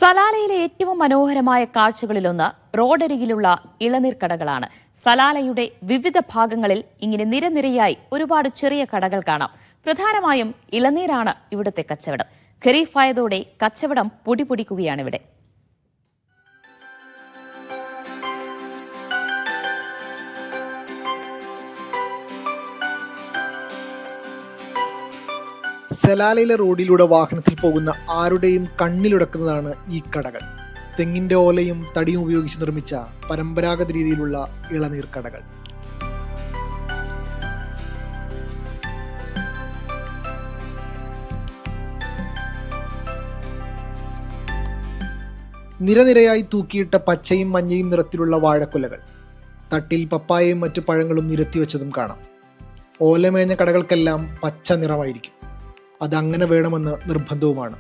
സലാലയിലെ ഏറ്റവും മനോഹരമായ കാഴ്ചകളിലൊന്ന് റോഡരികിലുള്ള ഇളനീർ കടകളാണ്. സലാലയുടെ വിവിധ ഭാഗങ്ങളിൽ ഇങ്ങനെ നിരനിരയായി ഒരുപാട് ചെറിയ കടകൾ കാണാം. പ്രധാനമായും ഇളനീരാണ് ഇവിടുത്തെ കച്ചവടം. ഖരീഫായതോടെ കച്ചവടം പൊടിപൊടിക്കുകയാണിവിടെ. സലാലയിലെ റോഡിലൂടെ വാഹനത്തിൽ പോകുന്ന ആരുടെയും കണ്ണിലുടക്കുന്നതാണ് ഈ കടകൾ. തെങ്ങിന്റെ ഓലയും തടിയും ഉപയോഗിച്ച് നിർമ്മിച്ച പരമ്പരാഗത രീതിയിലുള്ള ഇളനീർ കടകൾ. നിരനിരയായി തൂക്കിയിട്ട പച്ചയും മഞ്ഞയും നിറത്തിലുള്ള വാഴക്കുലകൾ, തട്ടിൽ പപ്പായയും മറ്റു പഴങ്ങളും നിരത്തിവെച്ചതും കാണാം. ഓലമേഞ്ഞ കടകൾക്കെല്ലാം പച്ച നിറമായിരിക്കും. അതങ്ങനെ വേണമെന്ന് നിർബന്ധവുമാണ്.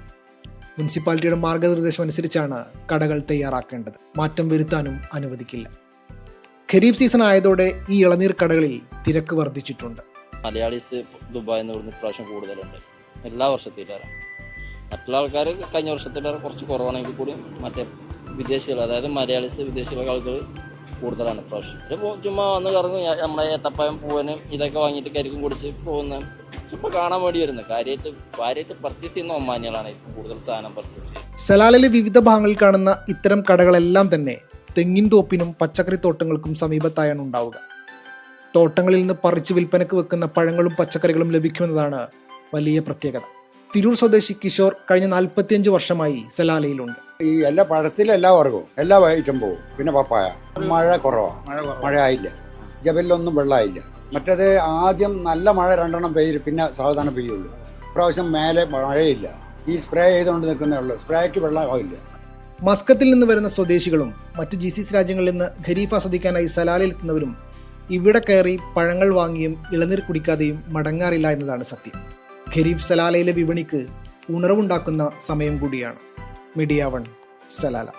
മുനിസിപ്പാലിറ്റിയുടെ മാർഗനിർദ്ദേശം അനുസരിച്ചാണ് കടകൾ തയ്യാറാക്കേണ്ടത്. മാറ്റം വരുത്താനും അനുവദിക്കില്ല. ഖരീഫ് സീസൺ ആയതോടെ ഈ ഇളനീർ കടകളിൽ തിരക്ക് വർദ്ധിച്ചിട്ടുണ്ട്. മലയാളീസ് ദുബായിൽ നിന്ന് ഇവിടുന്ന് ഇപ്രാവശ്യം കൂടുതലുണ്ട്. എല്ലാ വർഷത്തിലേറെ മറ്റുള്ള ആൾക്കാർ കഴിഞ്ഞ വർഷത്തിലേറെ കുറച്ച് കുറവാണെങ്കിൽ കൂടി മറ്റേ വിദേശികൾ, അതായത് മലയാളീസ് വിദേശികളുടെ ആളുകൾ കൂടുതലാണ് ഇപ്രാവശ്യം. ചുമ്മാ വന്ന് കറങ്ങും. നമ്മളെ ഏത്തപ്പഴം പൂവനും ഇതൊക്കെ വാങ്ങിയിട്ട് കരിക്കും കുടിച്ച് പോകുന്ന ചുമ്മാ കാണാൻ വേണ്ടി വരുന്നത്. കാര്യമായിട്ട് പർച്ചേസ് ചെയ്യുന്ന ഒമാനികളാണ് കൂടുതൽ സാധനം പർച്ചേസ് ചെയ്യുന്നത്. സലാലയിലെ വിവിധ ഭാഗങ്ങളിൽ കാണുന്ന ഇത്തരം കടകളെല്ലാം തന്നെ തെങ്ങിൻ തോപ്പിനും പച്ചക്കറി തോട്ടങ്ങൾക്കും സമീപത്തായാണ് ഉണ്ടാവുക. തോട്ടങ്ങളിൽ നിന്ന് പറിച്ച് വിൽപ്പനക്ക് വെക്കുന്ന പഴങ്ങളും പച്ചക്കറികളും ലഭിക്കുമെന്നതാണ് വലിയ പ്രത്യേകത. തിരൂർ സ്വദേശി കിഷോർ കഴിഞ്ഞ 45 വർഷമായി സലാലയിലുണ്ട്. ഈ എല്ലാ പഴത്തിലും എല്ലാ വർഗവും എല്ലാ ഐറ്റം പോകും. പിന്നെ പപ്പായ. മഴ കുറവാണ്, മഴ ആയില്ല. ജബലിലൊന്നും വെള്ളമായില്ല. മറ്റേത് ആദ്യം നല്ല മഴ 2 പെയ്യും, പിന്നെ സാവധാനം പെയ്യുള്ളൂ. ഇപ്രാവശ്യം മേലെ മഴയില്ല. ഈ സ്പ്രേ ചെയ്തുകൊണ്ട് നിൽക്കുന്നേ ഉള്ളൂ. സ്പ്രേക്ക് വെള്ളമാവില്ല. മസ്കത്തിൽ നിന്ന് വരുന്ന സ്വദേശികളും മറ്റ് GCC രാജ്യങ്ങളിൽ നിന്ന് ഖരീഫ് ആസ്വദിക്കാനായി സലാലയിൽ എത്തുന്നവരും ഇവിടെ കയറി പഴങ്ങൾ വാങ്ങിയും ഇളനീർ കുടിക്കാതെയും മടങ്ങാറില്ല എന്നതാണ് സത്യം. ഖരീഫ് സലാലയിലെ വിപണിക്ക് ഉണർവുണ്ടാക്കുന്ന സമയം കൂടിയാണ്. Media 1 Salalah.